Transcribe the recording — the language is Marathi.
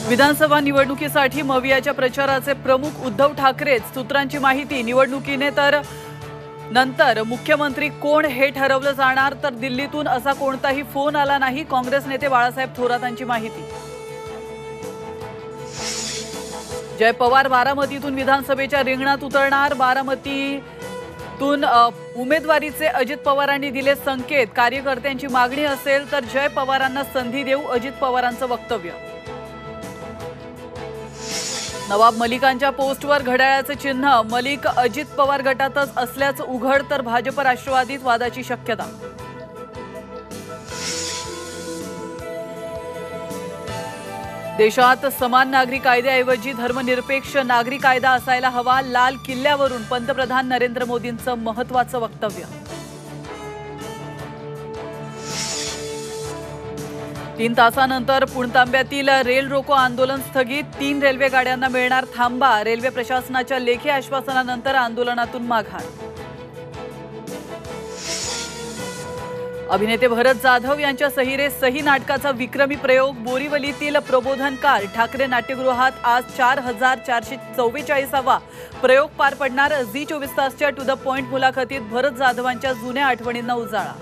विधानसभा निवडणुकीसाठी मवियाच्या प्रचाराचे प्रमुख उद्धव ठाकरेच। सूत्रांची माहिती, निवडणुकीने तर नंतर मुख्यमंत्री कोण हे ठरवलं जाणार, तर दिल्लीतून असा कोणताही फोन आला नाही। काँग्रेस नेते बाळासाहेब थोरातांची माहिती। जय पवार बारामतीतून विधानसभेच्या रिंगणात उतरणार। बारामतीतून उमेदवारीचे अजित पवारांनी दिले संकेत। कार्यकर्त्यांची मागणी असेल तर जय पवारांना संधी देऊ, अजित पवारांचं वक्तव्य। नवाब मलिकांच्या पोस्टवर घड्याळाचे चिन्ह, मलिक अजित पवार गटातच असल्याचं उघड, तर भाजप राष्ट्रवादीत वादाची शक्यता। देशात समान नागरी कायद्याऐवजी धर्मनिरपेक्ष नागरी कायदा असायला हवा। लाल किल्ल्यावरून पंतप्रधान नरेंद्र मोदींचं महत्त्वाचं वक्तव्य। 3 तासानंतर पुणतांब्यातील रेल रोको आंदोलन स्थगित। 3 रेल्वे गाड्यांना मिळणार थांबा। रेल्वे प्रशासनाच्या लेखी आश्वासनानंतर आंदोलनातून माघार। अभिनेते भरत जाधव यांच्या सही रे सही नाटकाचा विक्रमी प्रयोग। बोरिवलीतील प्रबोधनकार ठाकरे नाट्यगृहात आज 4444वा प्रयोग पार पडणार। झी 24 तासच्या टू द पॉइंट मुलाखतीत भरत जाधवांच्या जुन्या आठवणींना उजाळा।